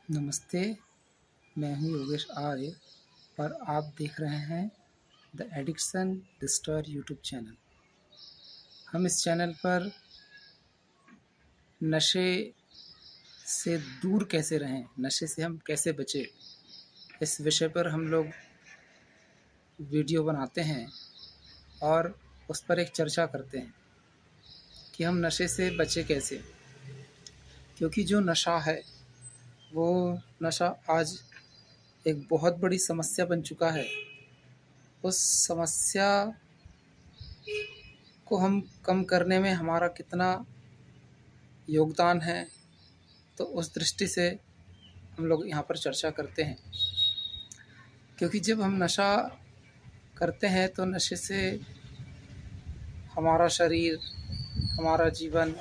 नमस्ते, मैं हूँ योगेश आर्य और आप देख रहे हैं द एडिक्शन डिस्टॉयर यूट्यूब चैनल। हम इस चैनल पर नशे से दूर कैसे रहें, नशे से हम कैसे बचें, इस विषय पर हम लोग वीडियो बनाते हैं और उस पर एक चर्चा करते हैं कि हम नशे से बचें कैसे। क्योंकि जो नशा है वो नशा आज एक बहुत बड़ी समस्या बन चुका है। उस समस्या को हम कम करने में हमारा कितना योगदान है, तो उस दृष्टि से हम लोग यहाँ पर चर्चा करते हैं। क्योंकि जब हम नशा करते हैं तो नशे से हमारा शरीर, हमारा जीवन,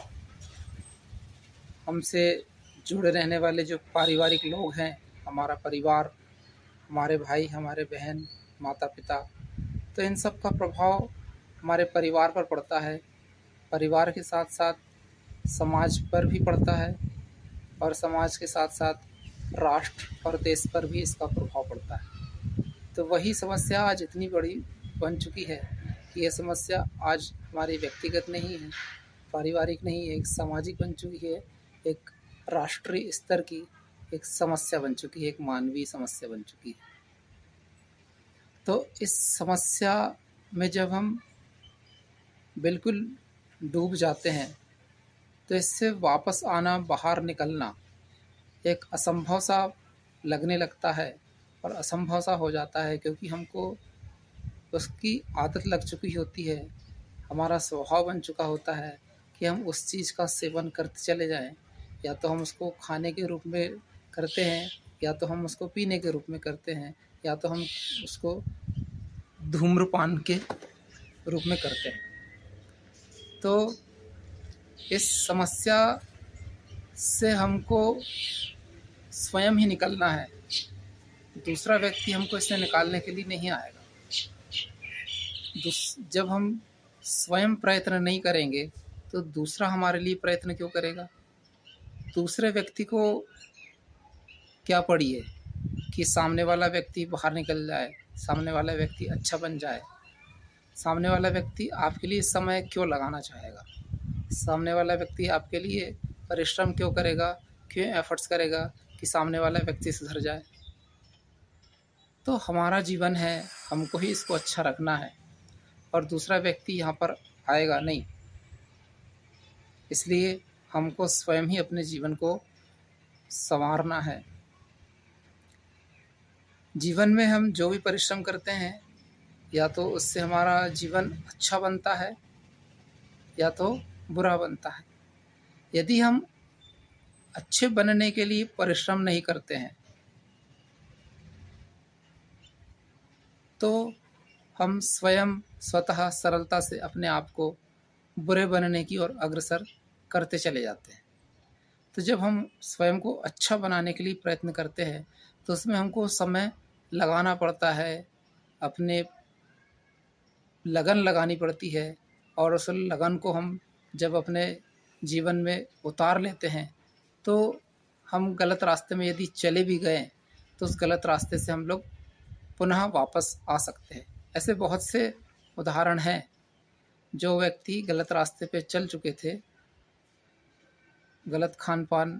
हमसे जुड़े रहने वाले जो पारिवारिक लोग हैं, हमारा परिवार, हमारे भाई, हमारे बहन, माता पिता, तो इन सब का प्रभाव हमारे परिवार पर पड़ता है। परिवार के साथ साथ समाज पर भी पड़ता है और समाज के साथ साथ राष्ट्र और देश पर भी इसका प्रभाव पड़ता है। तो वही समस्या आज इतनी बड़ी बन चुकी है कि यह समस्या आज हमारी व्यक्तिगत नहीं है, पारिवारिक नहीं है, एक सामाजिक बन चुकी है, एक राष्ट्रीय स्तर की एक समस्या बन चुकी है, एक मानवीय समस्या बन चुकी है। तो इस समस्या में जब हम बिल्कुल डूब जाते हैं तो इससे वापस आना, बाहर निकलना एक असंभव सा लगने लगता है और असंभव सा हो जाता है, क्योंकि हमको उसकी आदत लग चुकी होती है, हमारा स्वभाव बन चुका होता है कि हम उस चीज़ का सेवन करते चले जाएं। या तो हम उसको खाने के रूप में करते हैं, या तो हम उसको पीने के रूप में करते हैं, या तो हम उसको धूम्रपान के रूप में करते हैं। तो इस समस्या से हमको स्वयं ही निकलना है, दूसरा व्यक्ति हमको इससे निकालने के लिए नहीं आएगा। जब हम स्वयं प्रयत्न नहीं करेंगे तो दूसरा हमारे लिए प्रयत्न क्यों करेगा। दूसरे व्यक्ति को क्या पड़ी है कि सामने वाला व्यक्ति बाहर निकल जाए, सामने वाला व्यक्ति अच्छा बन जाए, सामने वाला व्यक्ति आपके लिए समय क्यों लगाना चाहेगा, सामने वाला व्यक्ति आपके लिए परिश्रम क्यों करेगा, क्यों एफर्ट्स करेगा कि सामने वाला व्यक्ति सुधर जाए। तो हमारा जीवन है, हमको ही इसको अच्छा रखना है और दूसरा व्यक्ति यहाँ पर आएगा नहीं। इसलिए हमको स्वयं ही अपने जीवन को संवारना है। जीवन में हम जो भी परिश्रम करते हैं, या तो उससे हमारा जीवन अच्छा बनता है या तो बुरा बनता है। यदि हम अच्छे बनने के लिए परिश्रम नहीं करते हैं तो हम स्वतः सरलता से अपने आप को बुरे बनने की ओर अग्रसर करते चले जाते हैं। तो जब हम स्वयं को अच्छा बनाने के लिए प्रयत्न करते हैं तो उसमें हमको समय लगाना पड़ता है, अपने लगन लगानी पड़ती है, और उस लगन को हम जब अपने जीवन में उतार लेते हैं तो हम गलत रास्ते में यदि चले भी गए तो उस गलत रास्ते से हम लोग पुनः वापस आ सकते हैं। ऐसे बहुत से उदाहरण हैं जो व्यक्ति गलत रास्ते पे चल चुके थे, गलत खान पान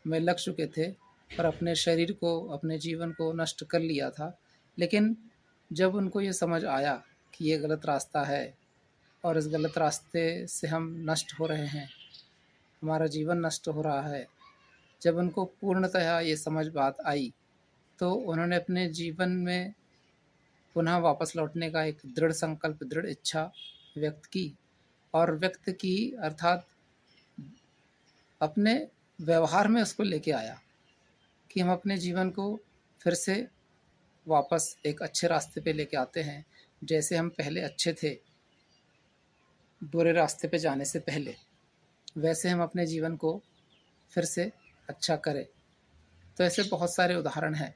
में लग चुके थे और अपने शरीर को, अपने जीवन को नष्ट कर लिया था। लेकिन जब उनको ये समझ आया कि ये गलत रास्ता है और इस गलत रास्ते से हम नष्ट हो रहे हैं, हमारा जीवन नष्ट हो रहा है, जब उनको पूर्णतः ये समझ बात आई तो उन्होंने अपने जीवन में पुनः वापस लौटने का एक दृढ़ संकल्प, दृढ़ इच्छा व्यक्त की, और व्यक्त की अर्थात अपने व्यवहार में उसको लेके आया कि हम अपने जीवन को फिर से वापस एक अच्छे रास्ते पे लेके आते हैं। जैसे हम पहले अच्छे थे बुरे रास्ते पे जाने से पहले, वैसे हम अपने जीवन को फिर से अच्छा करें। तो ऐसे बहुत सारे उदाहरण हैं।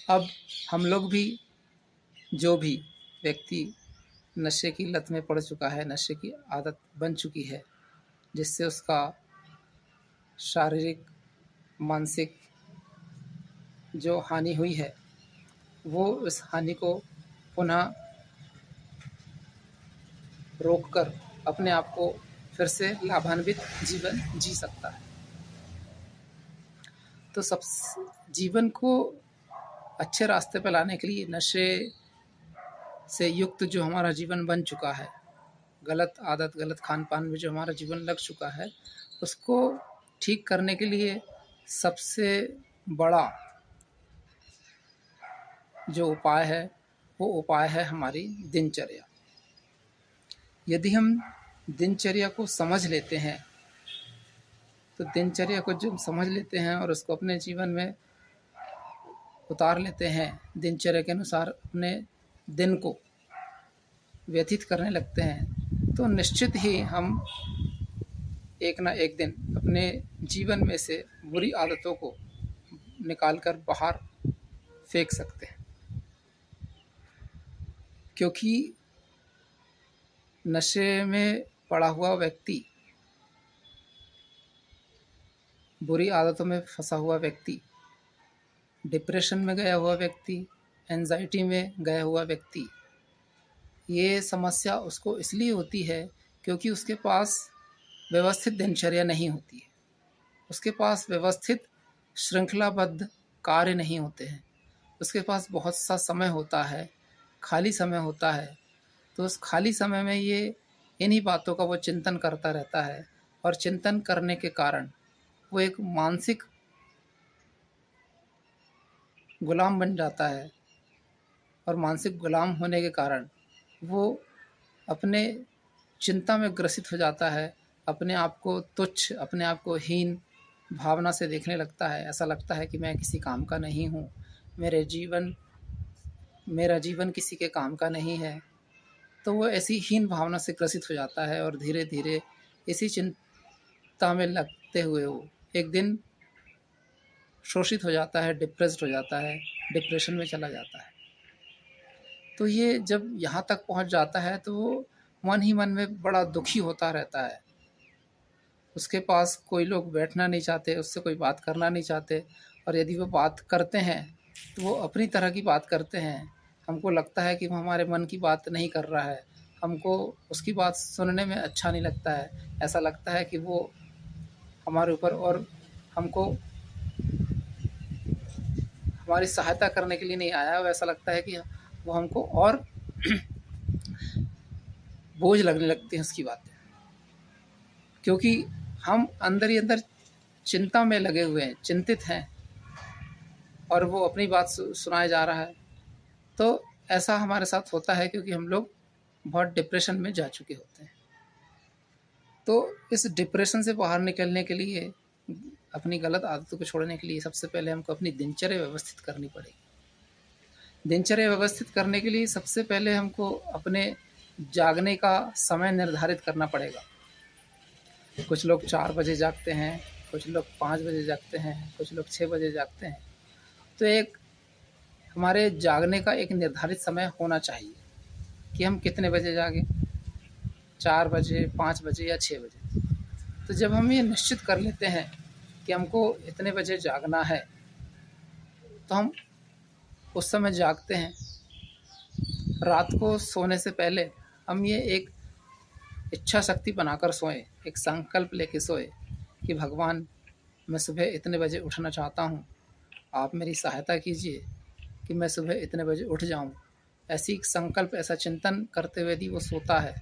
अब हम लोग भी, जो भी व्यक्ति नशे की लत में पड़ चुका है, नशे की आदत बन चुकी है, जिससे उसका शारीरिक मानसिक जो हानि हुई है वो उस हानि को पुनः रोककर अपने आप को फिर से लाभान्वित जीवन जी सकता है। तो सब जीवन को अच्छे रास्ते पर लाने के लिए नशे से युक्त जो हमारा जीवन बन चुका है, गलत आदत गलत खान पान में जो हमारा जीवन लग चुका है, उसको ठीक करने के लिए सबसे बड़ा जो उपाय है वो उपाय है हमारी दिनचर्या। यदि हम दिनचर्या को समझ लेते हैं तो दिनचर्या को जब समझ लेते हैं और उसको अपने जीवन में उतार लेते हैं, दिनचर्या के अनुसार अपने दिन को व्यतीत करने लगते हैं, तो निश्चित ही हम एक ना एक दिन अपने जीवन में से बुरी आदतों को निकालकर बाहर फेंक सकते हैं। क्योंकि नशे में पड़ा हुआ व्यक्ति, बुरी आदतों में फंसा हुआ व्यक्ति, डिप्रेशन में गया हुआ व्यक्ति, एंजाइटी में गया हुआ व्यक्ति, ये समस्या उसको इसलिए होती है क्योंकि उसके पास व्यवस्थित दिनचर्या नहीं होती है, उसके पास व्यवस्थित श्रृंखलाबद्ध कार्य नहीं होते हैं, उसके पास बहुत सा समय होता है, खाली समय होता है। तो उस खाली समय में ये इन्हीं बातों का वो चिंतन करता रहता है और चिंतन करने के कारण वो एक मानसिक गुलाम बन जाता है और मानसिक गुलाम होने के कारण वो अपने चिंता में ग्रसित हो जाता है, अपने आप को तुच्छ, अपने आप को हीन भावना से देखने लगता है। ऐसा लगता है कि मैं किसी काम का नहीं हूँ, मेरा जीवन किसी के काम का नहीं है। तो वो ऐसी हीन भावना से ग्रसित हो जाता है और धीरे धीरे इसी चिंता में लगते हुए वो एक दिन शोषित हो जाता है, डिप्रेस्ड हो जाता है, डिप्रेशन में चला जाता है। तो ये जब यहाँ तक पहुँच जाता है तो वो मन ही मन में बड़ा दुखी होता रहता है। उसके पास कोई लोग बैठना नहीं चाहते, उससे कोई बात करना नहीं चाहते, और यदि वो बात करते हैं तो वो अपनी तरह की बात करते हैं। हमको लगता है कि वो हमारे मन की बात नहीं कर रहा है, हमको उसकी बात सुनने में अच्छा नहीं लगता है। ऐसा लगता है कि वो हमारे ऊपर और हमको हमारी सहायता करने के लिए नहीं आया है। ऐसा लगता है कि वो हमको और बोझ लगने लगती हैं उसकी बातें, क्योंकि हम अंदर ही अंदर चिंता में लगे हुए हैं, चिंतित हैं, और वो अपनी बात सुनाया जा रहा है। तो ऐसा हमारे साथ होता है क्योंकि हम लोग बहुत डिप्रेशन में जा चुके होते हैं। तो इस डिप्रेशन से बाहर निकलने के लिए, अपनी गलत आदतों को छोड़ने के लिए सबसे पहले हमको अपनी दिनचर्या व्यवस्थित करनी पड़ेगी। दिनचर्या व्यवस्थित करने के लिए सबसे पहले हमको अपने जागने का समय निर्धारित करना पड़ेगा। कुछ लोग 4 बजे जागते हैं, कुछ लोग 5 बजे जागते हैं, कुछ लोग 6 बजे जागते हैं। तो एक हमारे जागने का एक निर्धारित समय होना चाहिए कि हम कितने बजे जागें, 4 बजे, 5 बजे या 6 बजे। तो जब हम ये निश्चित कर लेते हैं कि हमको इतने बजे जागना है, तो हम उस समय जागते हैं। रात को सोने से पहले हम ये एक इच्छा शक्ति बनाकर सोएं, एक संकल्प लेके सोएं कि भगवान, मैं सुबह इतने बजे उठना चाहता हूँ, आप मेरी सहायता कीजिए कि मैं सुबह इतने बजे उठ जाऊँ। ऐसी संकल्प, ऐसा चिंतन करते हुए यदि वो सोता है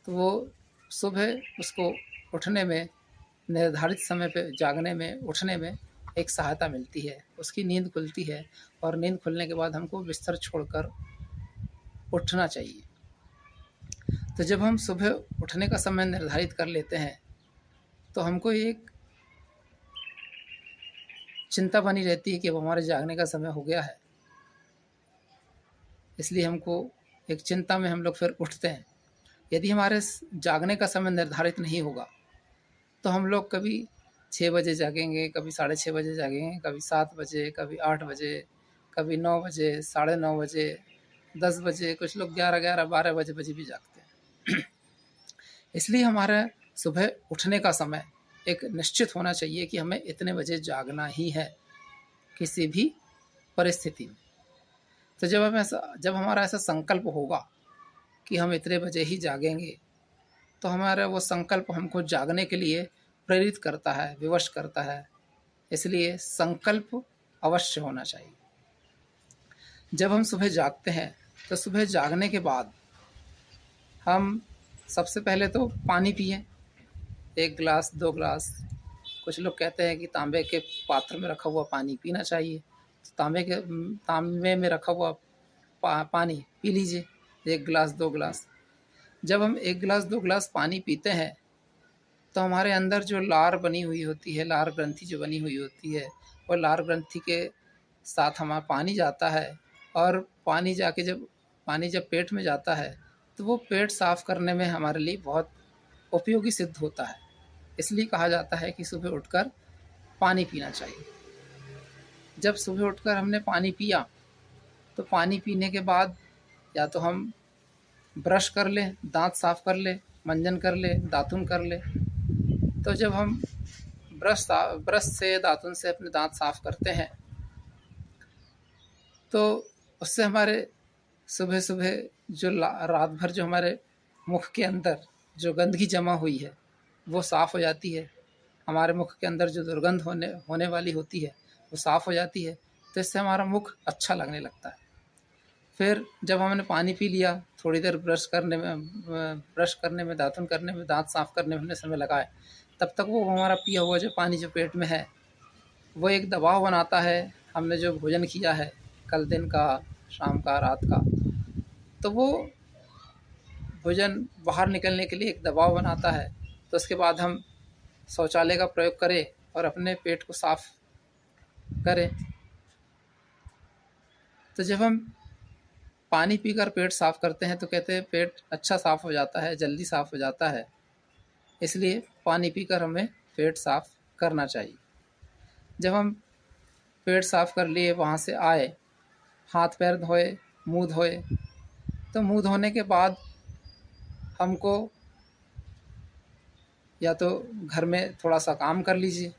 तो वो सुबह उसको उठने में, निर्धारित समय पे जागने में, उठने में एक सहायता मिलती है, उसकी नींद खुलती है, और नींद खुलने के बाद हमको बिस्तर छोड़कर उठना चाहिए। तो जब हम सुबह उठने का समय निर्धारित कर लेते हैं तो हमको एक चिंता बनी रहती है कि अब हमारे जागने का समय हो गया है, इसलिए हमको एक चिंता में हम लोग फिर उठते हैं। यदि हमारे जागने का समय निर्धारित नहीं होगा तो हम लोग कभी 6 बजे जागेंगे, कभी 6:30 बजे जागेंगे, कभी 7 बजे, कभी 8 बजे, कभी 9 बजे, 9:30 बजे, 10 बजे, कुछ लोग 11, 12 बजे भी जागते हैं। इसलिए हमारा सुबह उठने का समय एक निश्चित होना चाहिए कि हमें इतने बजे जागना ही है किसी भी परिस्थिति में। तो जब हमारा ऐसा संकल्प होगा कि हम इतने बजे ही जागेंगे, तो हमारा वो संकल्प हमको जागने के लिए प्रेरित करता है, विवश करता है। इसलिए संकल्प अवश्य होना चाहिए। जब हम सुबह जागते हैं तो सुबह जागने के बाद हम सबसे पहले तो पानी पिएं, 1 गिलास 2 गिलास। कुछ लोग कहते हैं कि तांबे के पात्र में रखा हुआ पानी पीना चाहिए। तांबे में रखा हुआ पानी पी लीजिए, 1 गिलास 2 गिलास। जब हम 1 गिलास 2 गिलास पानी पीते हैं तो हमारे अंदर जो लार बनी हुई होती है, लार ग्रंथि जो बनी हुई होती है, वो लार ग्रंथि के साथ हमारा पानी जाता है, और पानी जब पेट में जाता है तो वो पेट साफ करने में हमारे लिए बहुत उपयोगी सिद्ध होता है। इसलिए कहा जाता है कि सुबह उठकर पानी पीना चाहिए। जब सुबह उठकर हमने पानी पिया तो पानी पीने के बाद या तो हम ब्रश कर लें, दांत साफ कर लें, मंजन कर लें, दातुन कर लें। तो जब हम ब्रश से, दातुन से अपने दांत साफ करते हैं तो उससे हमारे सुबह सुबह जो रात भर जो हमारे मुख के अंदर जो गंदगी जमा हुई है वो साफ़ हो जाती है। हमारे मुख के अंदर जो दुर्गंध होने वाली होती है वो साफ़ हो जाती है। तो इससे हमारा मुख अच्छा लगने लगता है। फिर जब हमने पानी पी लिया, थोड़ी देर ब्रश करने में, दातुन करने में, दांत साफ करने में हमने समय लगाए, तब तक वो हमारा पिया हुआ जो पानी जो पेट में है वो एक दबाव बनाता है। हमने जो भोजन किया है कल दिन का, शाम का, रात का, तो वो भोजन बाहर निकलने के लिए एक दबाव बनाता है। तो उसके बाद हम शौचालय का प्रयोग करें और अपने पेट को साफ करें। तो जब हम पानी पीकर पेट साफ करते हैं तो कहते हैं पेट अच्छा साफ हो जाता है, जल्दी साफ हो जाता है। इसलिए पानी पीकर हमें पेट साफ करना चाहिए। जब हम पेट साफ कर लिए, वहाँ से आए, हाथ पैर धोए, मुंह धोए, तो मुंह धोने के बाद हमको या तो घर में थोड़ा सा काम कर लीजिए,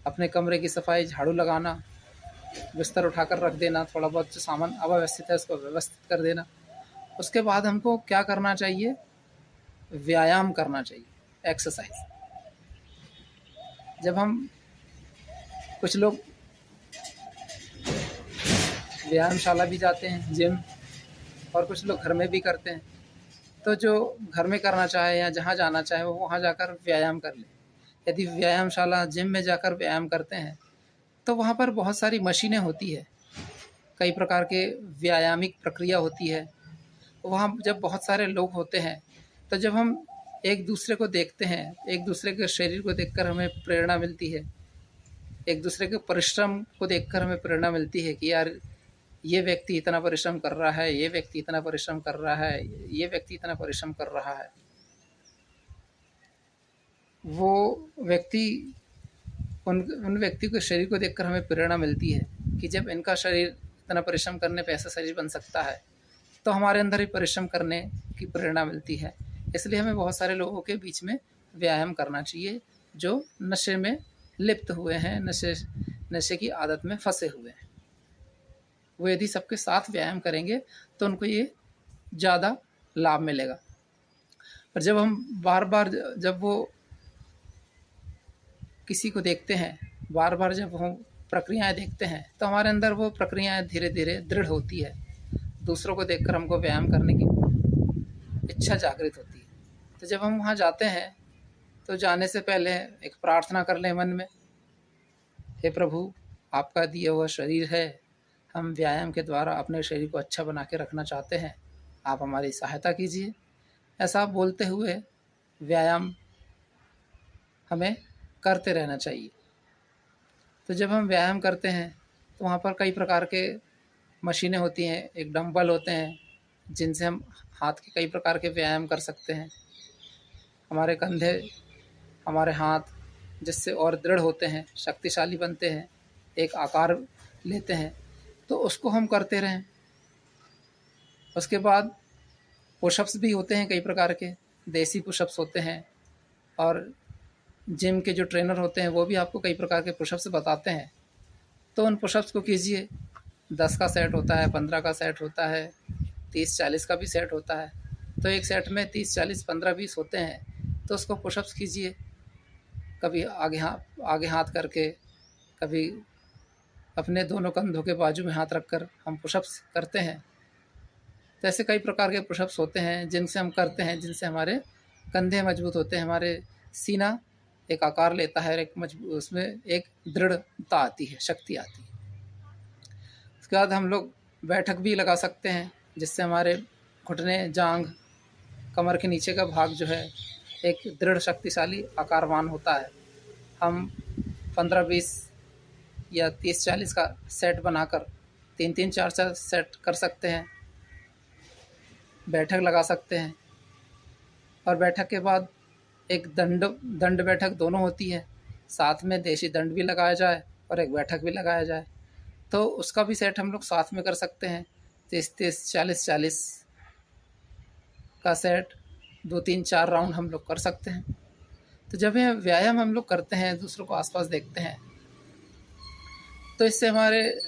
अपने कमरे की सफाई, झाड़ू लगाना, बिस्तर उठाकर रख देना, थोड़ा बहुत जो सामान अव्यवस्थित है उसको व्यवस्थित कर देना। उसके बाद हमको क्या करना चाहिए? व्यायाम करना चाहिए, एक्सरसाइज। जब हम कुछ लोग व्यायामशाला भी जाते हैं, जिम, और कुछ लोग घर में भी करते हैं। तो जो घर में करना चाहे या जहाँ जाना चाहे वो वहाँ जाकर व्यायाम कर ले। यदि व्यायामशाला, जिम में जाकर व्यायाम करते हैं तो वहाँ पर बहुत सारी मशीनें होती है, कई प्रकार के व्यायामिक प्रक्रिया होती है। वहाँ जब बहुत सारे लोग होते हैं तो जब हम एक दूसरे को देखते हैं, एक दूसरे के शरीर को देखकर हमें प्रेरणा मिलती है, एक दूसरे के परिश्रम को देखकर हमें प्रेरणा मिलती है कि यार ये व्यक्ति इतना परिश्रम कर रहा है, ये व्यक्ति इतना परिश्रम कर रहा है, ये व्यक्ति इतना परिश्रम कर रहा है। वो व्यक्ति, उन व्यक्ति के शरीर को देखकर हमें प्रेरणा मिलती है कि जब इनका शरीर इतना परिश्रम करने पे ऐसा शरीर बन सकता है तो हमारे अंदर ही परिश्रम करने की प्रेरणा मिलती है। इसलिए हमें बहुत सारे लोगों के बीच में व्यायाम करना चाहिए जो नशे में लिप्त हुए हैं, नशे की आदत में फंसे हुए हैं। वो यदि सबके साथ व्यायाम करेंगे तो उनको ये ज़्यादा लाभ मिलेगा। पर जब हम बार बार जब वो किसी को देखते हैं, बार बार जब हम प्रक्रियाएं देखते हैं तो हमारे अंदर वो प्रक्रियाएं धीरे धीरे दृढ़ होती है। दूसरों को देखकर हमको व्यायाम करने की इच्छा जागृत होती है। तो जब हम वहाँ जाते हैं तो जाने से पहले एक प्रार्थना कर लें मन में, हे प्रभु, आपका दिया हुआ शरीर है, हम व्यायाम के द्वारा अपने शरीर को अच्छा बना के रखना चाहते हैं, आप हमारी सहायता कीजिए। ऐसा बोलते हुए व्यायाम हमें करते रहना चाहिए। तो जब हम व्यायाम करते हैं तो वहाँ पर कई प्रकार के मशीनें होती हैं, एक डंबल होते हैं जिनसे हम हाथ के कई प्रकार के व्यायाम कर सकते हैं। हमारे कंधे, हमारे हाथ जिससे और दृढ़ होते हैं, शक्तिशाली बनते हैं, एक आकार लेते हैं, तो उसको हम करते रहें। उसके बाद पुशअप्स भी होते हैं कई प्रकार के, देसी पुशअप्स होते हैं और जिम के जो ट्रेनर होते हैं वो भी आपको कई प्रकार के पुशअप्स बताते हैं, तो उन पुशअप्स को कीजिए। 10 का सेट होता है, 15 का सेट होता है, 30-40 का भी सेट होता है। तो एक सेट में 30, 40, 15, 20 होते हैं, तो उसको पुशअप्स कीजिए। कभी आगे हाथ करके, कभी अपने दोनों कंधों के बाजू में हाथ रखकर हम पुशअप्स करते हैं। तो ऐसे कई प्रकार के पुशअप्स होते हैं जिनसे हम करते हैं, जिनसे हमारे कंधे मजबूत होते हैं, हमारे सीना एक आकार लेता है और एक मजबूत, उसमें एक दृढ़ता आती है, शक्ति आती है। उसके बाद हम लोग बैठक भी लगा सकते हैं, जिससे हमारे घुटने, जांघ, कमर के नीचे का भाग जो है एक दृढ़ शक्तिशाली आकारवान होता है। हम 15-20 या 30-40 का सेट बनाकर 3-3, 4-4 सेट कर सकते हैं। बैठक लगा सकते हैं, और बैठक के बाद एक दंड बैठक दोनों होती है। साथ में देशी दंड भी लगाया जाए और एक बैठक भी लगाया जाए, तो उसका भी सेट हम लोग साथ में कर सकते हैं। 30-30, 40-40 का सेट 2-3-4 राउंड हम लोग कर सकते हैं। तो जब यह व्यायाम हम लोग करते हैं, दूसरों को आसपास देखते हैं, तो इससे हमारे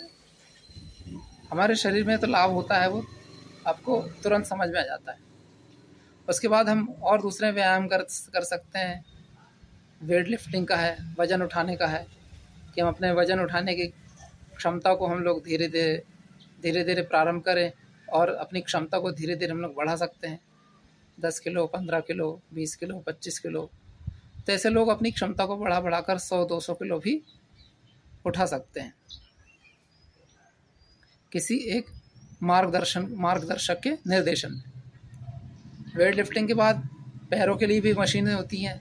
शरीर में तो लाभ होता है, वो आपको तुरंत समझ में आ जाता है। उसके बाद हम और दूसरे व्यायाम कर सकते हैं। वेट लिफ्टिंग का है, वज़न उठाने का है, कि हम अपने वज़न उठाने की क्षमता को हम लोग धीरे धीरे प्रारंभ करें, और अपनी क्षमता को धीरे धीरे हम लोग बढ़ा सकते हैं। 10 किलो, 15 किलो, 20 किलो, 25 किलो, तो ऐसे लोग अपनी क्षमता को बढ़ाकर 100-200 किलो भी उठा सकते हैं, किसी एक मार्गदर्शक के निर्देशन में। वेट लिफ्टिंग के बाद पैरों के लिए भी मशीनें होती हैं,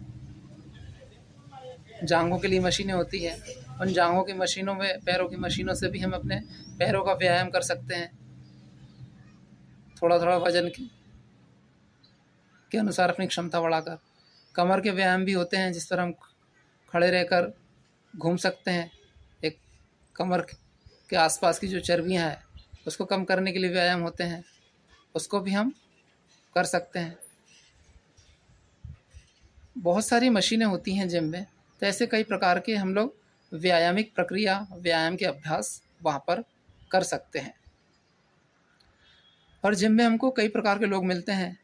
जांघों के लिए मशीनें होती हैं। उन जांघों की मशीनों में, पैरों की मशीनों से भी हम अपने पैरों का व्यायाम कर सकते हैं, थोड़ा थोड़ा वजन के अनुसार अपनी क्षमता बढ़ाकर। कमर के व्यायाम भी होते हैं, जिस पर हम खड़े रहकर घूम सकते हैं। एक कमर के आसपास की जो चर्बियां हैं उसको कम करने के लिए व्यायाम होते हैं, उसको भी हम कर सकते हैं। बहुत सारी मशीनें होती हैं जिम में, तो ऐसे कई प्रकार के हम लोग व्यायामिक प्रक्रिया, व्यायाम के अभ्यास वहाँ पर कर सकते हैं। और जिम में हमको कई प्रकार के लोग मिलते हैं,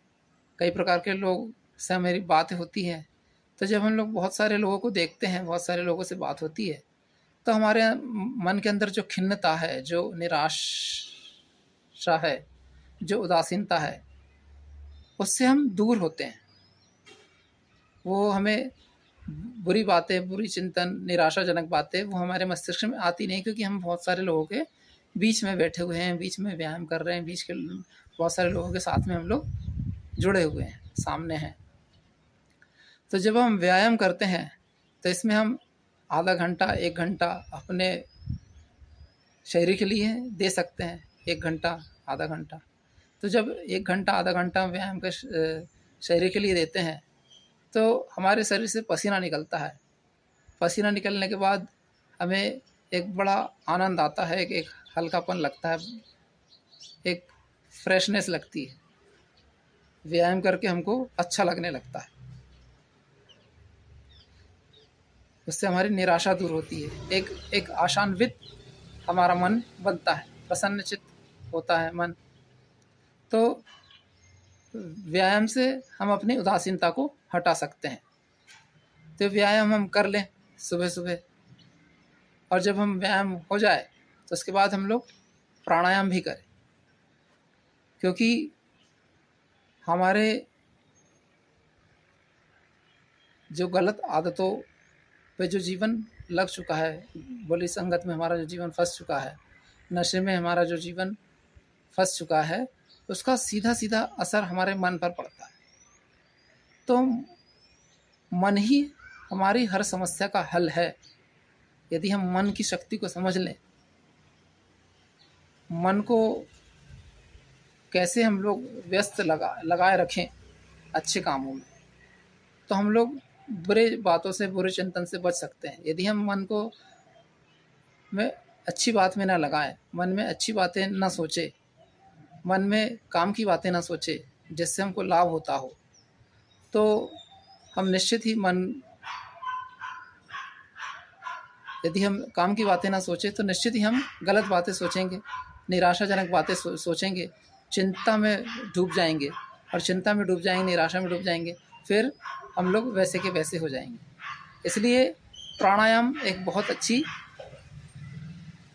कई प्रकार के लोग से मेरी बात होती है। तो जब हम लोग बहुत सारे लोगों को देखते हैं, बहुत सारे लोगों से बात होती है, तो हमारे मन के अंदर जो खिन्नता है, जो निराशा है, जो उदासीनता है, उससे हम दूर होते हैं। वो हमें बुरी बातें, बुरी चिंतन, निराशाजनक बातें वो हमारे मस्तिष्क में आती नहीं, क्योंकि हम बहुत सारे लोगों के बीच में बैठे हुए हैं, बीच में व्यायाम कर रहे हैं, बीच के बहुत सारे लोगों के साथ में हम लोग जुड़े हुए हैं, सामने हैं। तो जब हम व्यायाम करते हैं, तो इसमें हम आधा घंटा, 1 घंटा अपने शरीर के लिए दे सकते हैं। 1 घंटा, आधा घंटा। तो जब 1 घंटा, आधा घंटा व्यायाम के शरीर के लिए देते हैं, तो हमारे शरीर से पसीना निकलता है। पसीना निकलने के बाद हमें एक बड़ा आनंद आता है, एक हल्कापन लगता है, एक फ्रेशनेस लगती है। व्यायाम करके हमको अच्छा लगने लगता है, उससे हमारी निराशा दूर होती है। एक आशान्वित हमारा मन बनता है, प्रसन्नचित्त होता है मन। तो व्यायाम से हम अपनी उदासीनता को हटा सकते हैं। तो व्यायाम हम कर लें सुबह सुबह, और जब हम व्यायाम हो जाए तो उसके बाद हम लोग प्राणायाम भी करें, क्योंकि हमारे जो गलत आदतों पे जो जीवन लग चुका है, बुरी संगत में हमारा जो जीवन फंस चुका है, नशे में हमारा जो जीवन फंस चुका है, उसका सीधा सीधा असर हमारे मन पर पड़ता है। तो मन ही हमारी हर समस्या का हल है। यदि हम मन की शक्ति को समझ लें, मन को कैसे हम लोग व्यस्त लगाए रखें अच्छे कामों में, तो हम लोग बुरे बातों से, बुरे चिंतन से बच सकते हैं। यदि हम मन को में अच्छी बात में ना लगाएं, मन में अच्छी बातें ना सोचे, मन में काम की बातें ना सोचे जिससे हमको लाभ होता हो, तो हम निश्चित ही मन यदि हम काम की बातें ना सोचें तो निश्चित ही हम गलत बातें सोचेंगे, निराशाजनक बातें सोचेंगे, चिंता में डूब जाएंगे, और चिंता में डूब जाएंगे, निराशा में डूब जाएंगे, फिर हम लोग वैसे के वैसे हो जाएंगे। इसलिए प्राणायाम एक बहुत अच्छी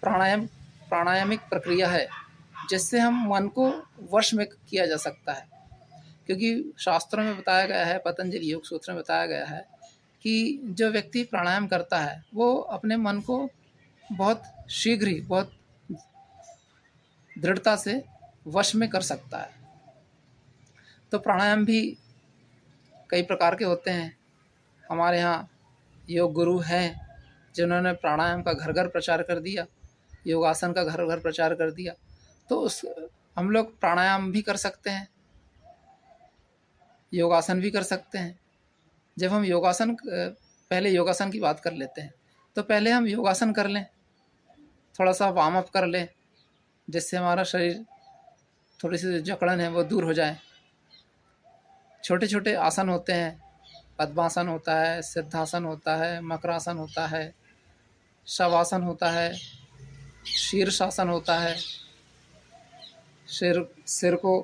प्राणायामिक प्रक्रिया है, जिससे हम मन को वश में किया जा सकता है। क्योंकि शास्त्रों में बताया गया है, पतंजलि योग सूत्र में बताया गया है कि जो व्यक्ति प्राणायाम करता है वो अपने मन को बहुत शीघ्र ही, बहुत दृढ़ता से वश में कर सकता है। तो प्राणायाम भी कई प्रकार के होते हैं। हमारे यहाँ योग गुरु हैं जिन्होंने प्राणायाम का घर घर प्रचार कर दिया, योगासन का घर घर प्रचार कर दिया। तो उस हम लोग प्राणायाम भी कर सकते हैं, योगासन भी कर सकते हैं। जब हम योगासन, पहले योगासन की बात कर लेते हैं, तो पहले हम योगासन कर लें, थोड़ा सा वार्म अप कर लें, जिससे हमारा शरीर थोड़ी सी जकड़न है वो दूर हो जाए। छोटे छोटे आसन होते हैं, पद्मासन होता है, सिद्धासन होता है, मकरासन होता है, शवासन होता है, शीर्षासन होता है। सिर को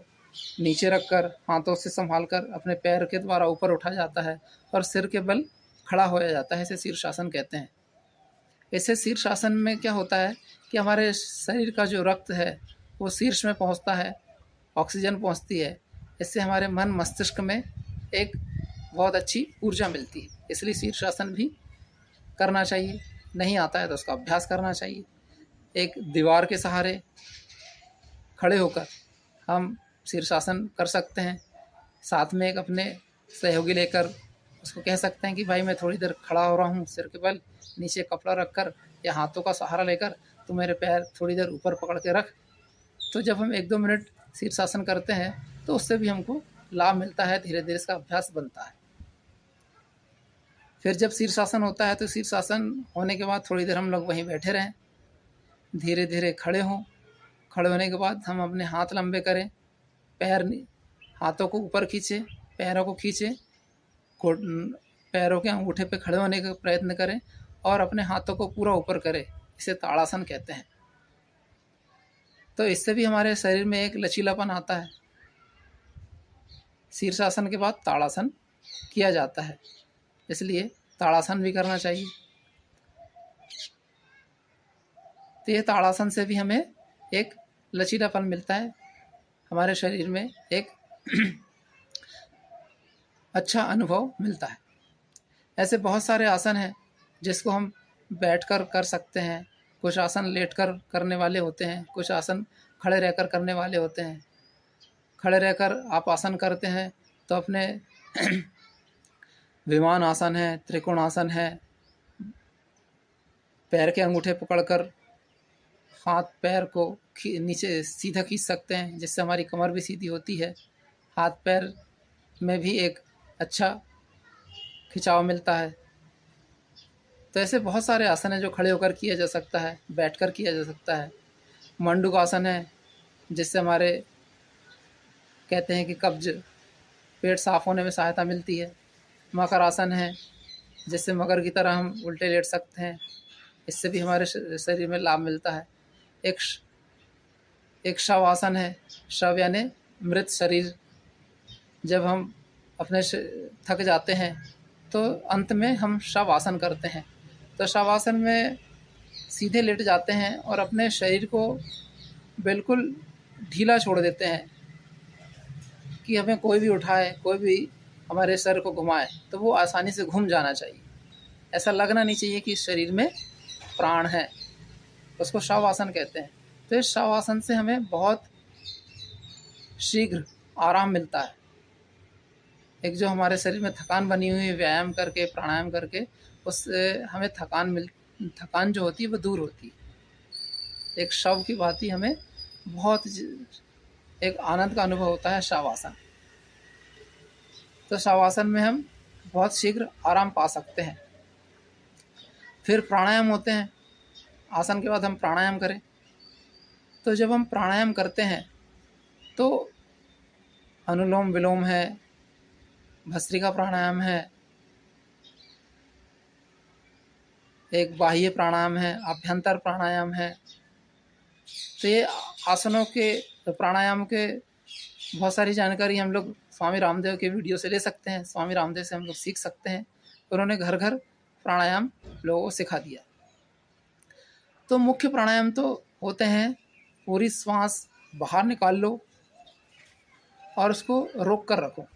नीचे रखकर हाथों से संभालकर अपने पैर के द्वारा ऊपर उठा जाता है और सिर के बल खड़ा हो जाता है, इसे शीर्षासन कहते हैं। ऐसे शीर्षासन में क्या होता है कि हमारे शरीर का जो रक्त है वो शीर्ष में पहुंचता है, ऑक्सीजन पहुंचती है। इससे हमारे मन मस्तिष्क में एक बहुत अच्छी ऊर्जा मिलती है। इसलिए शीर्षासन भी करना चाहिए। नहीं आता है तो उसका अभ्यास करना चाहिए। एक दीवार के सहारे खड़े होकर हम शीर्षासन कर सकते हैं। साथ में एक अपने सहयोगी लेकर उसको कह सकते हैं कि भाई मैं थोड़ी देर खड़ा हो रहा हूँ, सिर के बल नीचे कपड़ा रखकर या हाथों का सहारा लेकर, तो मेरे पैर थोड़ी देर ऊपर पकड़ के रख। तो जब हम 1-2 मिनट शीर्षासन करते हैं तो उससे भी हमको लाभ मिलता है, धीरे धीरे इसका अभ्यास बनता है। फिर जब शीर्षासन होता है तो शीर्षासन होने के बाद थोड़ी देर हम लोग वहीं बैठे रहें, धीरे धीरे खड़े हों। खड़े होने के बाद हम अपने हाथ लंबे करें, हाथों को ऊपर खींचें, पैरों को खींचें, पैरों के अंगूठे पे खड़े होने का प्रयत्न करें और अपने हाथों को पूरा ऊपर करें। इसे ताड़ासन कहते हैं। तो इससे भी हमारे शरीर में एक लचीलापन आता है। शीर्षासन के बाद ताड़ासन किया जाता है, इसलिए ताड़ासन भी करना चाहिए। तो ये ताड़ासन से भी हमें एक लचीलापन मिलता है, हमारे शरीर में एक अच्छा अनुभव मिलता है। ऐसे बहुत सारे आसन हैं जिसको हम बैठकर कर सकते हैं। कुछ आसन लेटकर करने वाले होते हैं, कुछ आसन खड़े रहकर करने वाले होते हैं। खड़े रहकर आप आसन करते हैं तो अपने विमान आसन है, त्रिकोण आसन है, पैर के अंगूठे पकड़कर हाथ पैर को नीचे सीधा खींच सकते हैं, जिससे हमारी कमर भी सीधी होती है। हाथ पैर में भी एक अच्छा खिंचाव मिलता है। तो ऐसे बहुत सारे आसन हैं जो खड़े होकर किया जा सकता है, बैठकर किया जा सकता है। मंडूक आसन है, जिससे हमारे कहते हैं कि कब्ज, पेट साफ होने में सहायता मिलती है। मकर आसन है, जिससे मगर की तरह हम उल्टे लेट सकते हैं, इससे भी हमारे शरीर में लाभ मिलता है। एक शव आसन है, शव यानी मृत शरीर। जब हम अपने थक जाते हैं तो अंत में हम शव आसन करते हैं। तो शव आसन में सीधे लेट जाते हैं और अपने शरीर को बिल्कुल ढीला छोड़ देते हैं कि हमें कोई भी उठाए, कोई भी हमारे सर को घुमाए तो वो आसानी से घूम जाना चाहिए। ऐसा लगना नहीं चाहिए कि शरीर में प्राण है, उसको शव आसन कहते हैं। तो इस शव आसन से हमें बहुत शीघ्र आराम मिलता है। एक जो हमारे शरीर में थकान बनी हुई है, व्यायाम करके, प्राणायाम करके, उससे हमें थकान जो होती है वो दूर होती है। एक शव की भांति हमें बहुत एक आनंद का अनुभव होता है शवासन। तो शवासन में हम बहुत शीघ्र आराम पा सकते हैं। फिर प्राणायाम होते हैं। आसन के बाद हम प्राणायाम करें, तो जब हम प्राणायाम करते हैं तो अनुलोम विलोम है, भस्त्रिका प्राणायाम है, एक बाह्य प्राणायाम है, आभ्यंतर प्राणायाम है। तो ये आसनों के, प्राणायाम के बहुत सारी जानकारी हम लोग स्वामी रामदेव के वीडियो से ले सकते हैं। स्वामी रामदेव से हम लोग सीख सकते हैं। उन्होंने घर घर प्राणायाम लोगों को सिखा दिया। तो मुख्य प्राणायाम तो होते हैं, पूरी श्वास बाहर निकाल लो और उसको रोक कर रखो।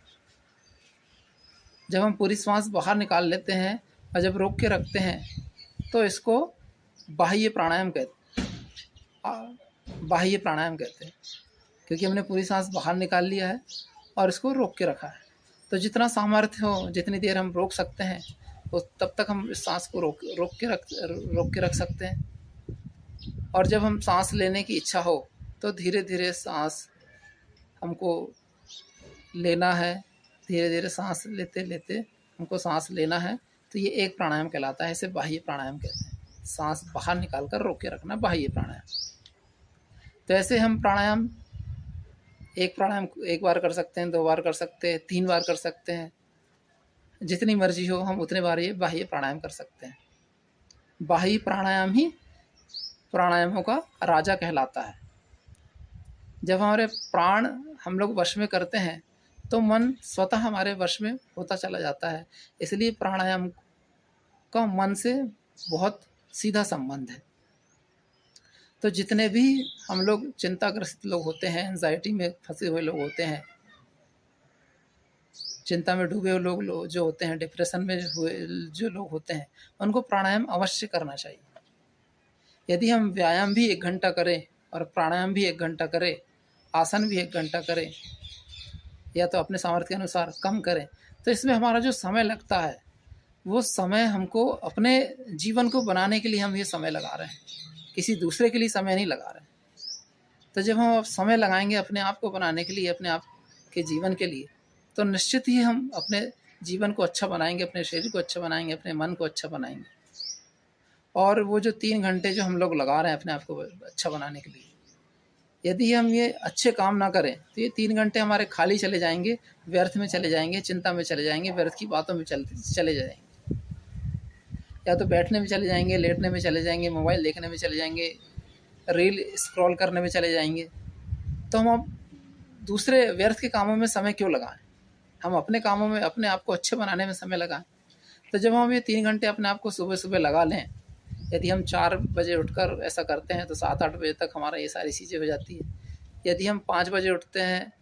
जब हम पूरी श्वास बाहर निकाल लेते हैं और जब रोक के रखते हैं तो इसको बाह्य प्राणायाम कहते हैं। बाह्य प्राणायाम कहते हैं क्योंकि हमने पूरी सांस बाहर निकाल लिया है और इसको रोक के रखा है। तो जितना सामर्थ्य हो, जितनी देर हम रोक सकते हैं उस तब तक हम इस सांस को रोक के रख सकते हैं। और जब हम सांस लेने की इच्छा हो तो धीरे धीरे सांस हमको लेना है। धीरे धीरे सांस लेते लेते हमको सांस लेना है। तो ये एक प्राणायाम कहलाता है। इसे बाह्य प्राणायाम कहते हैं। सांस बाहर निकाल कर रोक के रखना, बाह्य प्राणायाम। तो ऐसे हम प्राणायाम एक बार कर सकते हैं, 2 बार कर सकते हैं, 3 बार कर सकते हैं। जितनी मर्जी हो हम उतने बार ये बाह्य प्राणायाम कर सकते हैं। बाह्य प्राणायाम ही प्राणायामों का राजा कहलाता है। जब हमारे प्राण हम लोग वश में करते हैं तो मन स्वतः हमारे वश में होता चला जाता है। इसलिए प्राणायाम का मन से बहुत सीधा संबंध है। तो जितने भी हम लोग चिंताग्रस्त लोग होते हैं, एंजाइटी में फंसे हुए लोग होते हैं, चिंता में डूबे हुए लोग जो होते हैं, डिप्रेशन में हुए जो लोग होते हैं, उनको प्राणायाम अवश्य करना चाहिए। यदि हम व्यायाम भी 1 घंटा करें और प्राणायाम भी 1 घंटा करें, आसन भी 1 घंटा करें या तो अपने सामर्थ्य के अनुसार कम करें, तो इसमें हमारा जो समय लगता है वो समय हमको अपने जीवन को बनाने के लिए हम ये समय लगा रहे हैं, किसी दूसरे के लिए समय नहीं लगा रहे हैं। तो जब हम समय लगाएंगे अपने आप को बनाने के लिए, अपने आप के जीवन के लिए, तो निश्चित ही हम अपने जीवन को अच्छा बनाएंगे, अपने शरीर को अच्छा बनाएंगे, अपने मन को अच्छा बनाएंगे। और वो जो 3 घंटे जो हम लोग लगा रहे हैं अपने आप को अच्छा बनाने के लिए, यदि हम ये अच्छे काम ना करें तो ये 3 घंटे हमारे खाली चले जाएंगे, व्यर्थ में चले जाएंगे, चिंता में चले जाएंगे, व्यर्थ की बातों में चले जाएंगे। या तो बैठने में चले जाएंगे, लेटने में चले जाएंगे, मोबाइल देखने में चले जाएंगे, रील स्क्रॉल करने में चले जाएंगे। तो हम अब दूसरे व्यर्थ के कामों में समय क्यों लगाएं? हम अपने कामों में, अपने आप को अच्छे बनाने में समय लगाएं। तो जब हम ये 3 घंटे अपने आप को सुबह सुबह लगा लें, यदि हम 4 बजे उठकर ऐसा करते हैं तो 7-8 बजे तक हमारा ये सारी चीज़ें हो जाती है। यदि हम 5 बजे उठते हैं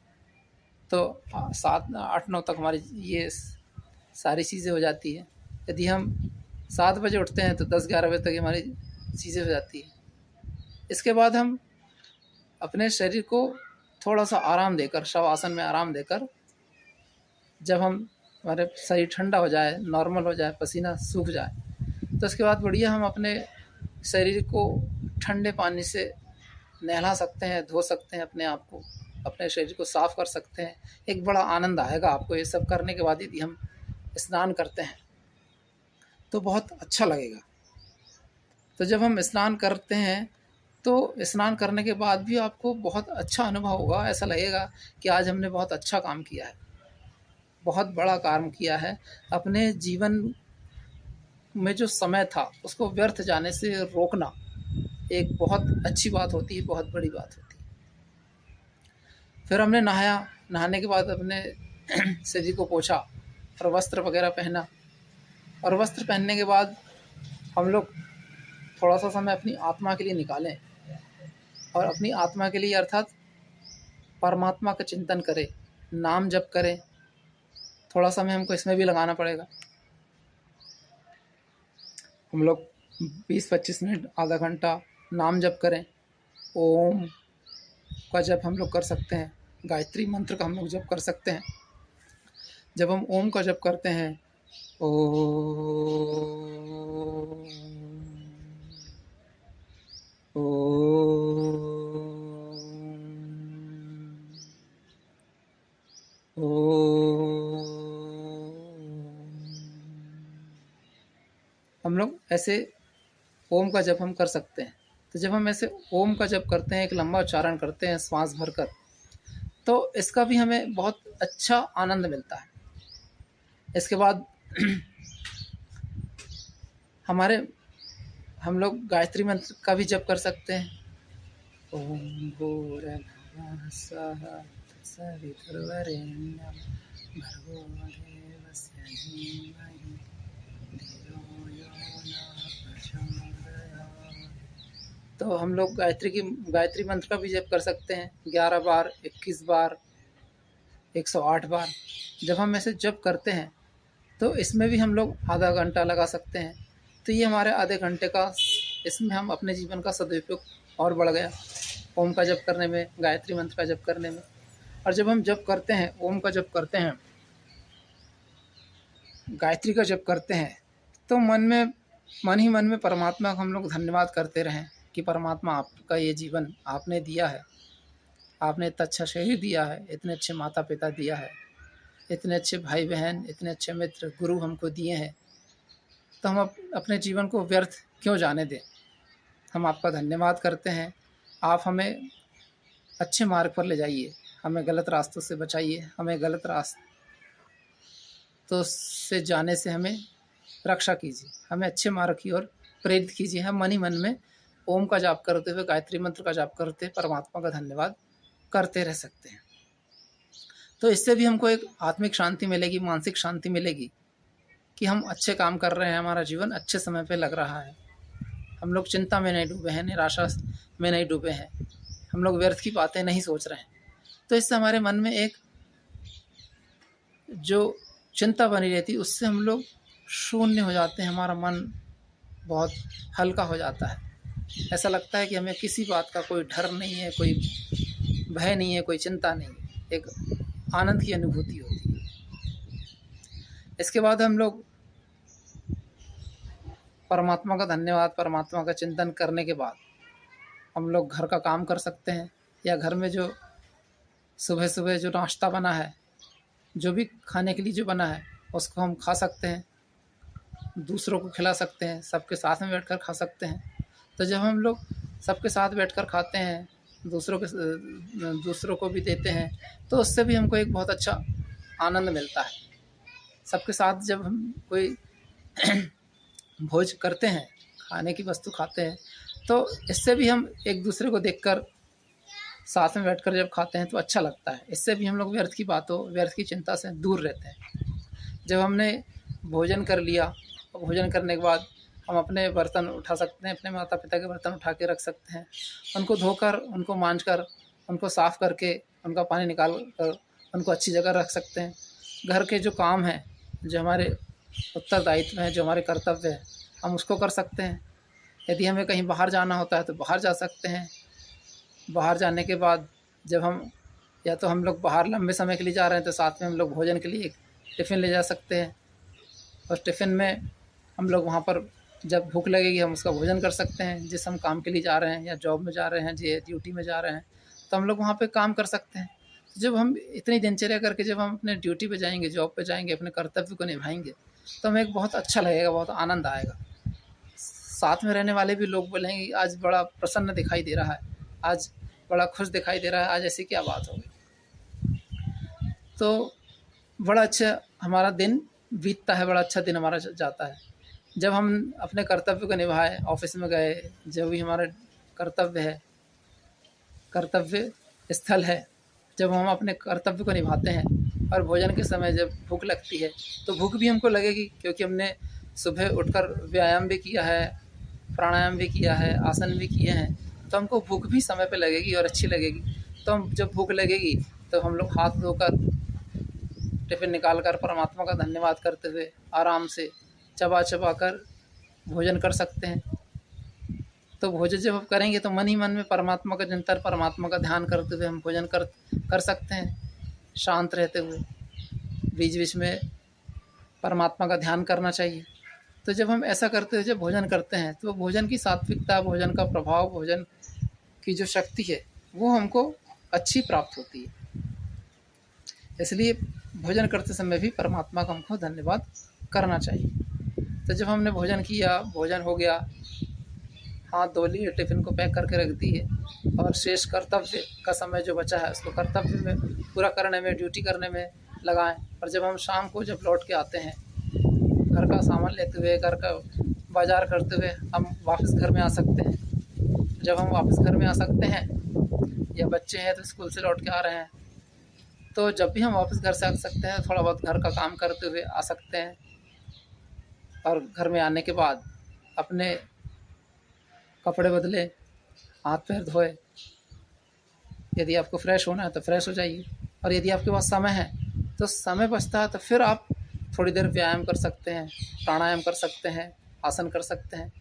तो 7-8-9 तक हमारी ये सारी चीज़ें हो जाती है। यदि हम 7 बजे उठते हैं तो 10-11 बजे तक हमारी चीज़ें हो जाती है। इसके बाद हम अपने शरीर को थोड़ा सा आराम देकर, शवासन में आराम देकर, जब हमारे शरीर ठंडा हो जाए, नॉर्मल हो जाए, पसीना सूख जाए, तो उसके बाद बढ़िया हम अपने शरीर को ठंडे पानी से नहला सकते हैं, धो सकते हैं अपने आप को, अपने शरीर को साफ़ कर सकते हैं। एक बड़ा आनंद आएगा आपको ये सब करने के बाद। यदि हम स्नान करते हैं तो बहुत अच्छा लगेगा। तो जब हम स्नान करते हैं तो स्नान करने के बाद भी आपको बहुत अच्छा अनुभव होगा। ऐसा लगेगा कि आज हमने बहुत अच्छा काम किया है, बहुत बड़ा काम किया है। अपने जीवन में जो समय था उसको व्यर्थ जाने से रोकना एक बहुत अच्छी बात होती है, बहुत बड़ी बात होती है। फिर हमने नहाया, नहाने के बाद अपने शरीर को पोंछा और वस्त्र वगैरह पहना। और वस्त्र पहनने के बाद हम लोग थोड़ा सा समय अपनी आत्मा के लिए निकालें और अपनी आत्मा के लिए अर्थात परमात्मा का चिंतन करें, नाम जप करें। थोड़ा समय हमको इसमें भी लगाना पड़ेगा। हम लोग 20-25 मिनट, आधा घंटा नाम जप करें। ओम का जप हम लोग कर सकते हैं, गायत्री मंत्र का हम लोग जप कर सकते हैं। जब हम ओम का जप करते हैं, ओम हम लोग ऐसे ओम का जप हम कर सकते हैं। तो जब हम ऐसे ओम का जप करते हैं, एक लंबा उच्चारण करते हैं श्वास भरकर, तो इसका भी हमें बहुत अच्छा आनंद मिलता है। इसके बाद हमारे हम लोग गायत्री मंत्र का भी जप कर सकते हैं। ओम भूर्भुवः स्वः तत्सवितुर्वरेण्यं भर्गो देवस्य धीमहि धियो यो नः प्रचोदयात्। तो हम लोग गायत्री मंत्र का भी जप कर सकते हैं 11 बार, 21 बार, 108 बार। जब हम ऐसे जप करते हैं तो इसमें भी हम लोग आधा घंटा लगा सकते हैं। तो ये हमारे आधे घंटे का, इसमें हम अपने जीवन का सदुपयोग और बढ़ गया ओम का जप करने में, गायत्री मंत्र का जप करने में। और जब हम जप करते हैं, ओम का जप करते हैं, गायत्री का जप करते हैं, तो मन ही मन में परमात्मा को हम लोग धन्यवाद करते रहें कि परमात्मा आपका ये जीवन आपने दिया है, आपने इतना अच्छा शरीर दिया है, इतने अच्छे माता पिता दिया है, इतने अच्छे भाई बहन, इतने अच्छे मित्र गुरु हमको दिए हैं। तो हम अपने जीवन को व्यर्थ क्यों जाने दें। हम आपका धन्यवाद करते हैं। आप हमें अच्छे मार्ग पर ले जाइए, हमें गलत रास्तों से बचाइए, हमें गलत रास्तों से जाने से हमें रक्षा कीजिए, हमें अच्छे मार्ग की ओर प्रेरित कीजिए। हम मन ही मन में ओम का जाप करते हुए, गायत्री मंत्र का जाप करते परमात्मा का धन्यवाद करते रह सकते हैं। तो इससे भी हमको एक आत्मिक शांति मिलेगी, मानसिक शांति मिलेगी कि हम अच्छे काम कर रहे हैं, हमारा जीवन अच्छे समय पे लग रहा है, हम लोग चिंता में नहीं डूबे हैं, निराशा में नहीं डूबे हैं, हम लोग व्यर्थ की बातें नहीं सोच रहे हैं। तो इससे हमारे मन में एक जो चिंता बनी रहती है उससे हम लोग शून्य हो जाते हैं, हमारा मन बहुत हल्का हो जाता है। ऐसा लगता है कि हमें किसी बात का कोई डर नहीं है, कोई भय नहीं है, कोई चिंता नहीं है, एक आनंद की अनुभूति होती है। इसके बाद हम लोग परमात्मा का धन्यवाद, परमात्मा का चिंतन करने के बाद हम लोग घर का काम कर सकते हैं, या घर में जो सुबह सुबह जो नाश्ता बना है, जो भी खाने के लिए जो बना है, उसको हम खा सकते हैं, दूसरों को खिला सकते हैं, सबके साथ में बैठकर खा सकते हैं। तो जब हम लोग सबके साथ बैठकर खाते हैं, दूसरों को भी देते हैं, तो उससे भी हमको एक बहुत अच्छा आनंद मिलता है। सबके साथ जब हम कोई भोज करते हैं, खाने की वस्तु खाते हैं, तो इससे भी हम एक दूसरे को देखकर साथ में बैठकर जब खाते हैं तो अच्छा लगता है। इससे भी हम लोग व्यर्थ की बातों, व्यर्थ की चिंता से दूर रहते हैं। जब हमने भोजन कर लिया, भोजन करने के बाद हम अपने बर्तन उठा सकते हैं, अपने माता पिता के बर्तन उठा के रख सकते हैं, उनको धोकर, उनको मांजकर, उनको साफ़ करके, उनका पानी निकाल कर उनको अच्छी जगह रख सकते हैं। घर के जो काम हैं, जो हमारे उत्तरदायित्व हैं, जो हमारे कर्तव्य हैं, हम उसको कर सकते हैं। यदि हमें कहीं बाहर जाना होता है तो बाहर जा सकते हैं। बाहर जाने के बाद जब हम, या तो हम लोग बाहर लंबे समय के लिए जा रहे हैं तो साथ में हम लोग भोजन के लिए एक टिफ़िन ले जा सकते हैं, और टिफ़िन में हम लोग वहाँ पर जब भूख लगेगी हम उसका भोजन कर सकते हैं। जिस हम काम के लिए जा रहे हैं, या जॉब में जा रहे हैं, या ड्यूटी में जा रहे हैं, तो हम लोग वहाँ पे काम कर सकते हैं। जब हम इतनी दिनचर्या करके जब हम अपने ड्यूटी पे जाएंगे, जॉब पे जाएंगे, अपने कर्तव्य को निभाएंगे, तो हमें एक बहुत अच्छा लगेगा, बहुत आनंद आएगा। साथ में रहने वाले भी लोग बोलेंगे आज बड़ा प्रसन्न दिखाई दे रहा है, आज बड़ा खुश दिखाई दे रहा है, आज ऐसी क्या बात हो गई। तो बड़ा अच्छा हमारा दिन बीतता है, बड़ा अच्छा दिन हमारा जाता है जब हम अपने कर्तव्य को निभाए। ऑफिस में गए, जो भी हमारा कर्तव्य है, कर्तव्य स्थल है, जब हम अपने कर्तव्य को निभाते हैं और भोजन के समय जब भूख लगती है तो भूख भी हमको लगेगी, क्योंकि हमने सुबह उठकर व्यायाम भी किया है, प्राणायाम भी किया है, आसन भी किए हैं, तो हमको भूख भी समय पे लगेगी और अच्छी लगेगी। तो हम जब भूख लगेगी तो हम लोग हाथ धोकर, टिफ़िन निकाल कर परमात्मा का धन्यवाद करते हुए आराम से चबा चबा कर भोजन कर सकते हैं। तो भोजन जब हम करेंगे तो मन ही मन में परमात्मा का चिंतन, परमात्मा का ध्यान करते हुए हम भोजन कर सकते हैं, शांत रहते हुए। बीच बीच में परमात्मा का ध्यान करना चाहिए। तो जब हम ऐसा करते हुए जब भोजन करते हैं तो भोजन की सात्विकता, भोजन का प्रभाव, भोजन की जो शक्ति है वो हमको अच्छी प्राप्त होती है। इसलिए भोजन करते समय भी परमात्मा का हमको धन्यवाद करना चाहिए। तो जब हमने भोजन किया, भोजन हो गया, हाथ धो लिए, टिफ़िन को पैक करके रख दिए, और शेष कर्तव्य का समय जो बचा है उसको कर्तव्य में पूरा करने में, ड्यूटी करने में लगाएं। और जब हम शाम को जब लौट के आते हैं, घर का सामान लेते हुए, घर का बाज़ार करते हुए हम वापस घर में आ सकते हैं। जब हम वापस घर में आ सकते हैं, या बच्चे हैं तो स्कूल से लौट के आ रहे हैं, तो जब भी हम वापस घर से आ सकते हैं, थोड़ा बहुत घर का काम करते हुए आ सकते हैं। और घर में आने के बाद अपने कपड़े बदले, हाथ पैर धोए, यदि आपको फ्रेश होना है तो फ्रेश हो जाइए। और यदि आपके पास समय है तो समय बचता है तो फिर आप थोड़ी देर व्यायाम कर सकते हैं, प्राणायाम कर सकते हैं, आसन कर सकते हैं,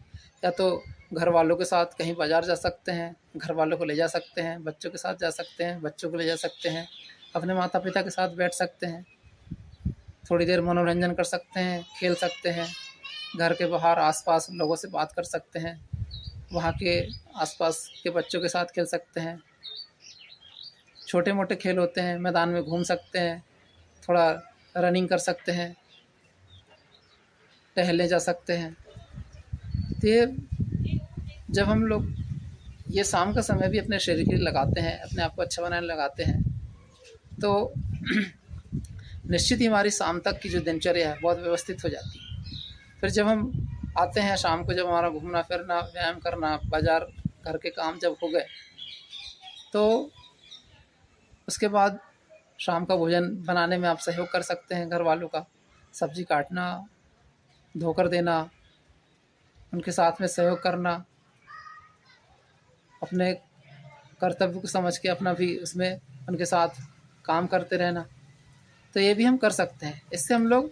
या तो घर वालों के साथ कहीं बाज़ार जा सकते हैं, घर वालों को ले जा सकते हैं, बच्चों के साथ जा सकते हैं, बच्चों को ले जा सकते हैं, अपने माता पिता के साथ बैठ सकते हैं, थोड़ी देर मनोरंजन कर सकते हैं, खेल सकते हैं, घर के बाहर आसपास लोगों से बात कर सकते हैं, वहाँ के आसपास के बच्चों के साथ खेल सकते हैं। छोटे मोटे खेल होते हैं, मैदान में घूम सकते हैं, थोड़ा रनिंग कर सकते हैं, टहलने जा सकते हैं। तो ये जब हम लोग ये शाम का समय भी अपने शरीर के लिए लगाते हैं, अपने आप को अच्छा बनाने लगाते हैं, तो निश्चित ही हमारी शाम तक की जो दिनचर्या है बहुत व्यवस्थित हो जाती है। फिर जब हम आते हैं शाम को, जब हमारा घूमना फिरना, व्यायाम करना, बाज़ार, घर के काम जब हो गए, तो उसके बाद शाम का भोजन बनाने में आप सहयोग कर सकते हैं घर वालों का। सब्ज़ी काटना, धोकर देना, उनके साथ में सहयोग करना, अपने कर्तव्य को समझ के अपना भी उसमें उनके साथ काम करते रहना, तो ये भी हम कर सकते हैं। इससे हम लोग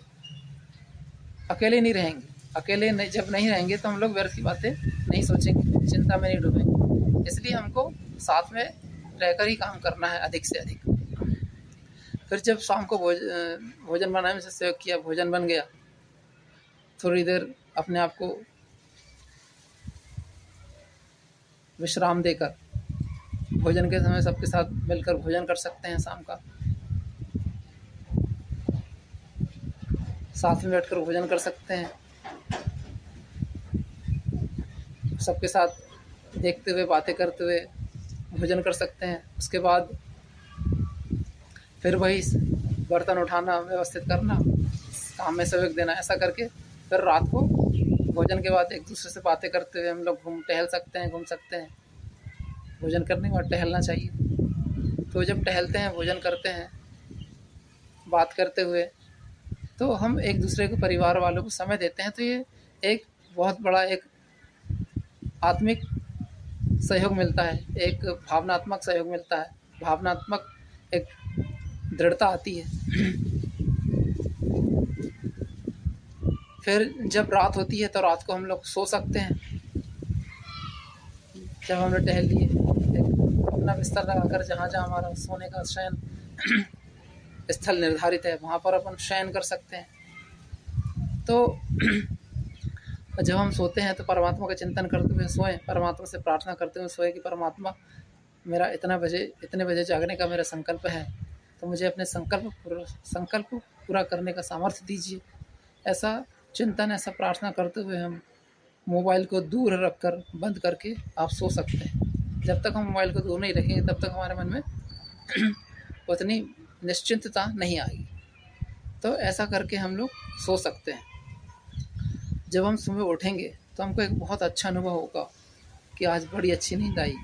अकेले नहीं रहेंगे। अकेले नहीं, जब नहीं रहेंगे तो हम लोग व्यर्थ की बातें नहीं सोचेंगे, चिंता में नहीं डूबेंगे। इसलिए हमको साथ में रहकर ही काम करना है अधिक से अधिक। फिर जब शाम को भोजन बनाने में से सहयोग किया, भोजन बन गया, थोड़ी देर अपने आप को विश्राम देकर भोजन के समय सबके साथ मिलकर भोजन कर सकते हैं। शाम का साथ में बैठकर भोजन कर सकते हैं, सबके साथ देखते हुए, बातें करते हुए भोजन कर सकते हैं। उसके बाद फिर वही बर्तन उठाना, व्यवस्थित करना, काम में सहयोग देना, ऐसा करके फिर रात को भोजन के बाद एक दूसरे से बातें करते हुए हम लोग टहल सकते हैं, घूम सकते हैं। भोजन करने के बाद टहलना चाहिए। तो जब टहलते हैं, भोजन करते हैं, बात करते हुए, तो हम एक दूसरे को, परिवार वालों को समय देते हैं, तो ये एक बहुत बड़ा एक आत्मिक सहयोग मिलता है, एक भावनात्मक सहयोग मिलता है, भावनात्मक एक दृढ़ता आती है। फिर जब रात होती है तो रात को हम लोग सो सकते हैं। जब हमने टहल लिए, अपना बिस्तर लगाकर जहाँ जहाँ हमारा सोने का शयन स्थल निर्धारित है, वहाँ पर अपन शयन कर सकते हैं। तो जब हम सोते हैं तो परमात्मा का चिंतन करते हुए सोएं, परमात्मा से प्रार्थना करते हुए सोएं कि परमात्मा, मेरा इतने बजे जागने का मेरा संकल्प है, तो मुझे अपने संकल्प को पूरा करने का सामर्थ्य दीजिए। ऐसा चिंतन, ऐसा प्रार्थना करते हुए हम मोबाइल को दूर रखकर, बंद करके आप सो सकते हैं। जब तक हम मोबाइल को दूर नहीं रखेंगे तब तक हमारे मन में उतनी निश्चिंतता नहीं आएगी। तो ऐसा करके हम लोग सो सकते हैं। जब हम सुबह उठेंगे तो हमको एक बहुत अच्छा अनुभव होगा कि आज बड़ी अच्छी नींद आई,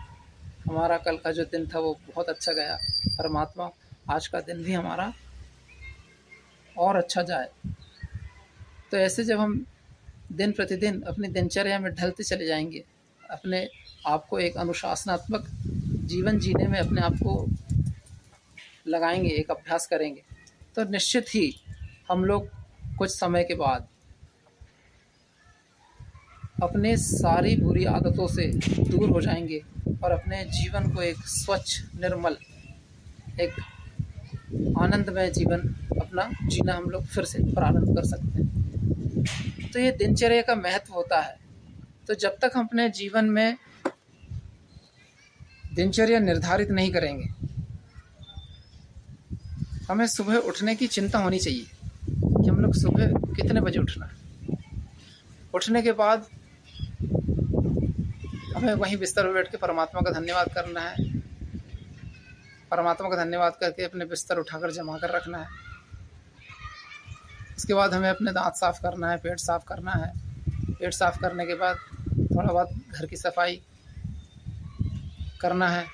हमारा कल का जो दिन था वो बहुत अच्छा गया, परमात्मा आज का दिन भी हमारा और अच्छा जाए। तो ऐसे जब हम दिन प्रतिदिन अपनी दिनचर्या में ढलते चले जाएंगे, अपने आप को एक अनुशासनात्मक जीवन जीने में अपने आप को लगाएंगे, एक अभ्यास करेंगे, तो निश्चित ही हम लोग कुछ समय के बाद अपने सारी बुरी आदतों से दूर हो जाएंगे और अपने जीवन को एक स्वच्छ, निर्मल, एक आनंदमय जीवन अपना जीना हम लोग फिर से प्रारंभ कर सकते हैं। तो ये दिनचर्या का महत्व होता है। तो जब तक हम अपने जीवन में दिनचर्या निर्धारित नहीं करेंगे, हमें सुबह उठने की चिंता होनी चाहिए कि हम लोग सुबह कितने बजे उठना है। उठने के बाद हमें वहीं बिस्तर पर बैठ के परमात्मा का धन्यवाद करना है। परमात्मा का धन्यवाद करके अपने बिस्तर उठाकर जमा कर रखना है। उसके बाद हमें अपने दांत साफ़ करना है, पेट साफ़ करना है, पेट साफ करने के बाद थोड़ा बहुत घर की सफाई करना है,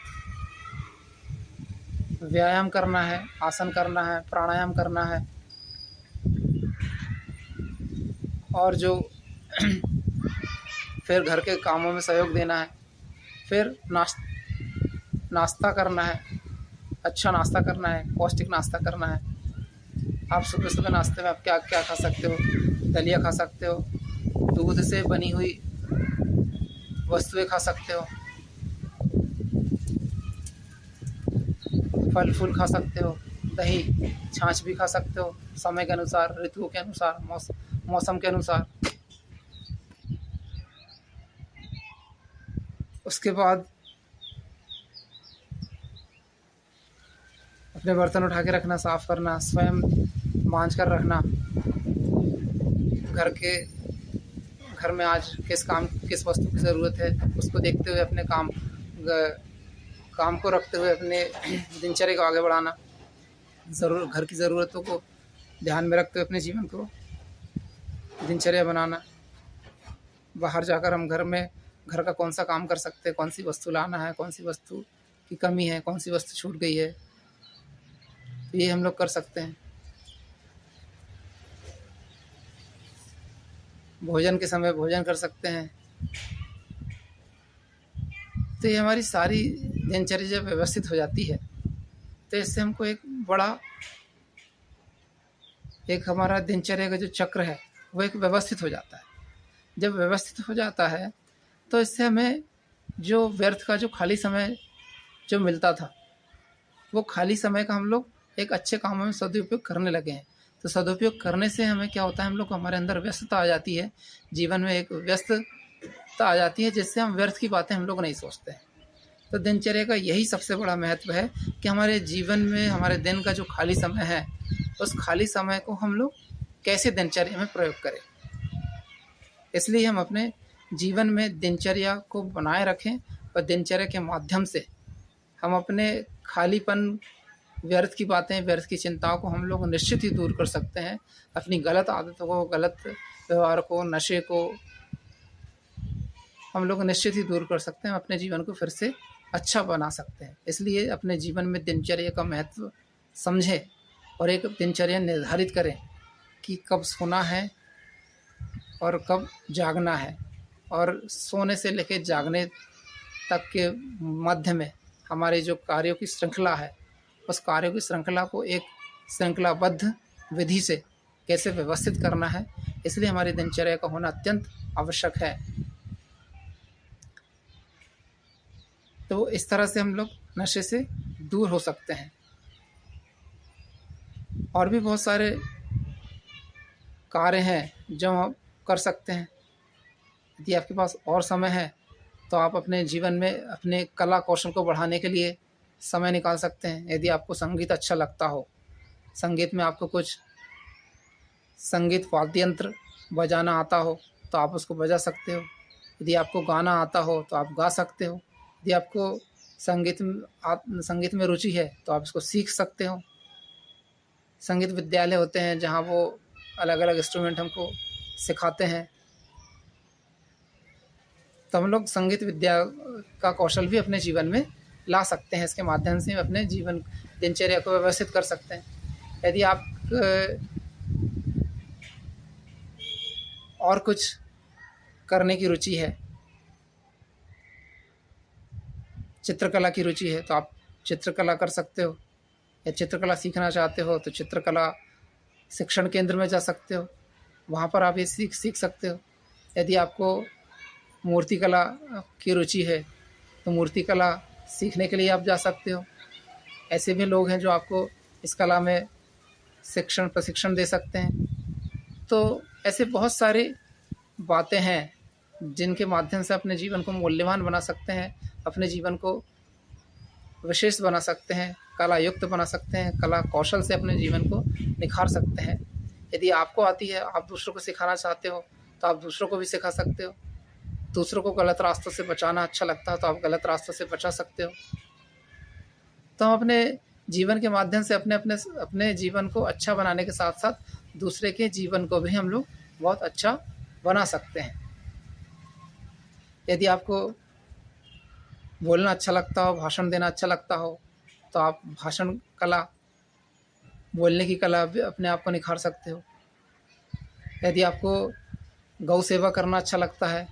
व्यायाम करना है, आसन करना है, प्राणायाम करना है, और जो फिर घर के कामों में सहयोग देना है। फिर नाश्ता करना है, अच्छा नाश्ता करना है, पौष्टिक नाश्ता करना है। आप सुबह सुबह नाश्ते में आप क्या क्या खा सकते हो? दलिया खा सकते हो, दूध से बनी हुई वस्तुएं खा सकते हो, फल फूल खा सकते हो, दही छाछ भी खा सकते हो, समय के अनुसार, ऋतुओं के अनुसार, मौसम के अनुसार। उसके बाद अपने बर्तन उठा के रखना, साफ़ करना, स्वयं मांज कर रखना। घर में आज किस वस्तु की ज़रूरत है उसको देखते हुए अपने काम को रखते हुए अपने दिनचर्या को आगे बढ़ाना। घर की ज़रूरतों को ध्यान में रखते हुए अपने जीवन को दिनचर्या बनाना। बाहर जाकर हम घर का कौन सा काम कर सकते हैं, कौन सी वस्तु लाना है, कौन सी वस्तु की कमी है, कौन सी वस्तु छूट गई है, तो ये हम लोग कर सकते हैं। भोजन के समय भोजन कर सकते हैं। तो ये हमारी सारी दिनचर्या जब व्यवस्थित हो जाती है तो इससे हमको एक हमारा दिनचर्या का जो चक्र है वो एक व्यवस्थित हो जाता है। जब व्यवस्थित हो जाता है तो इससे हमें जो व्यर्थ का जो खाली समय जो मिलता था, वो खाली समय का हम लोग एक अच्छे कामों में सदुपयोग करने लगे हैं। तो सदुपयोग करने से हमें क्या होता है, हम लोग को हमारे अंदर व्यस्तता आ जाती है, जीवन में एक व्यस्तता आ जाती है, जिससे हम व्यर्थ की बातें हम लोग नहीं सोचते हैं। तो दिनचर्या का यही सबसे बड़ा महत्व है कि हमारे जीवन में हमारे दिन का जो खाली समय है, उस खाली समय को हम लोग कैसे दिनचर्या में प्रयोग करें। इसलिए हम अपने जीवन में दिनचर्या को बनाए रखें और दिनचर्या के माध्यम से हम अपने खालीपन, व्यर्थ की बातें, व्यर्थ की चिंताओं को हम लोग निश्चित ही दूर कर सकते हैं। अपनी गलत आदतों को, गलत व्यवहार को, नशे को हम लोग निश्चित ही दूर कर सकते हैं। अपने जीवन को फिर से अच्छा बना सकते हैं। इसलिए अपने जीवन में दिनचर्या का महत्व समझें और एक दिनचर्या निर्धारित करें कि कब सोना है और कब जागना है, और सोने से लेकर जागने तक के मध्य में हमारे जो कार्यों की श्रृंखला है, उस कार्यों की श्रृंखला को एक श्रृंखलाबद्ध विधि से कैसे व्यवस्थित करना है, इसलिए हमारी दिनचर्या का होना अत्यंत आवश्यक है। तो इस तरह से हम लोग नशे से दूर हो सकते हैं। और भी बहुत सारे कार्य हैं जो हम कर सकते हैं। यदि आपके पास और समय है तो आप अपने जीवन में अपने कला कौशल को बढ़ाने के लिए समय निकाल सकते हैं। यदि आपको संगीत अच्छा लगता हो, संगीत में आपको कुछ संगीत वाद्य यंत्र बजाना आता हो तो आप उसको बजा सकते हो। यदि आपको गाना आता हो तो आप गा सकते हो। यदि आपको संगीत में रुचि है तो आप इसको सीख सकते हो। संगीत विद्यालय होते हैं जहाँ वो अलग अलग इंस्ट्रूमेंट हमको सिखाते हैं। तो हम लोग संगीत विद्या का कौशल भी अपने जीवन में ला सकते हैं। इसके माध्यम से अपने जीवन दिनचर्या को व्यवस्थित कर सकते हैं। यदि आप और कुछ करने की रुचि है, चित्रकला की रुचि है, तो आप चित्रकला कर सकते हो। या चित्रकला सीखना चाहते हो तो चित्रकला शिक्षण केंद्र में जा सकते हो, वहाँ पर आप ये सीख सकते हो। यदि आपको मूर्तिकला की रुचि है तो मूर्तिकला सीखने के लिए आप जा सकते हो। ऐसे भी लोग हैं जो आपको इस कला में प्रशिक्षण दे सकते हैं। तो ऐसे बहुत सारी बातें हैं जिनके माध्यम से अपने जीवन को मूल्यवान बना सकते हैं, अपने जीवन को विशेष बना सकते हैं, कला युक्त बना सकते हैं, कला कौशल से अपने जीवन को निखार सकते हैं। यदि आपको आती है, आप दूसरों को सिखाना चाहते हो तो आप दूसरों को भी सिखा सकते हो। दूसरों को गलत रास्तों से बचाना अच्छा लगता है तो आप गलत रास्तों से बचा सकते हो। तो हम अपने जीवन के माध्यम से अपने जीवन को अच्छा बनाने के साथ साथ दूसरे के जीवन को भी हम लोग बहुत अच्छा बना सकते हैं। यदि आपको बोलना अच्छा लगता हो, भाषण देना अच्छा लगता हो, तो आप भाषण कला, बोलने की कला भी अपने आप को निखार सकते हो। यदि आपको गौ सेवा करना अच्छा लगता है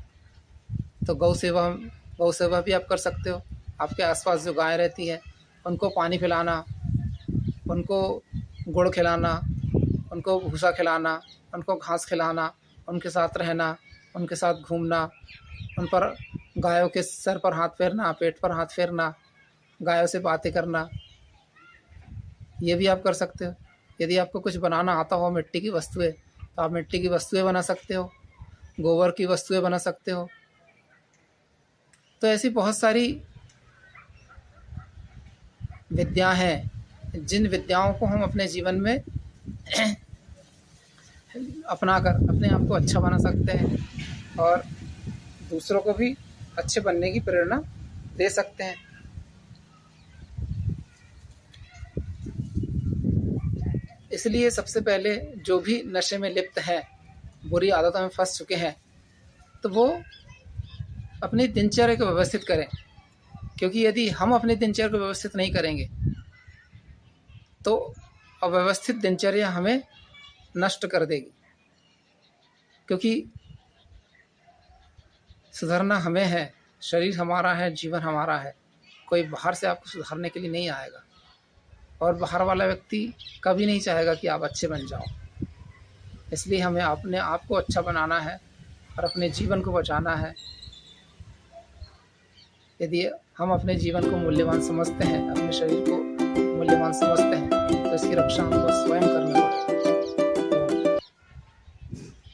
तो गौ सेवा भी आप कर सकते हो। आपके आसपास जो गाय रहती है उनको पानी पिलाना, उनको गुड़ खिलाना, उनको भूसा खिलाना, उनको घास खिलाना, उनके साथ रहना, उनके साथ घूमना, उन पर गायों के सर पर हाथ फेरना, पेट पर हाथ फेरना, गायों से बातें करना, ये भी आप कर सकते हो। यदि आपको कुछ बनाना आता हो, मिट्टी की वस्तुएं, तो आप मिट्टी की वस्तुएं बना सकते हो, गोबर की वस्तुएं बना सकते हो। तो ऐसी बहुत सारी विद्या हैं जिन विद्याओं को हम अपने जीवन में अपनाकर अपने आप को अच्छा बना सकते हैं और दूसरों को भी अच्छे बनने की प्रेरणा दे सकते हैं। इसलिए सबसे पहले जो भी नशे में लिप्त हैं, बुरी आदतों में फंस चुके हैं, तो वो अपनी दिनचर्या को व्यवस्थित करें, क्योंकि यदि हम अपनी दिनचर्या को व्यवस्थित नहीं करेंगे तो अव्यवस्थित दिनचर्या हमें नष्ट कर देगी। क्योंकि सुधरना हमें है, शरीर हमारा है, जीवन हमारा है, कोई बाहर से आपको सुधारने के लिए नहीं आएगा और बाहर वाला व्यक्ति कभी नहीं चाहेगा कि आप अच्छे बन जाओ। इसलिए हमें अपने आप को अच्छा बनाना है और अपने जीवन को बचाना है। यदि हम अपने जीवन को मूल्यवान समझते हैं, अपने शरीर को मूल्यवान समझते हैं, तो इसकी रक्षा हमको स्वयं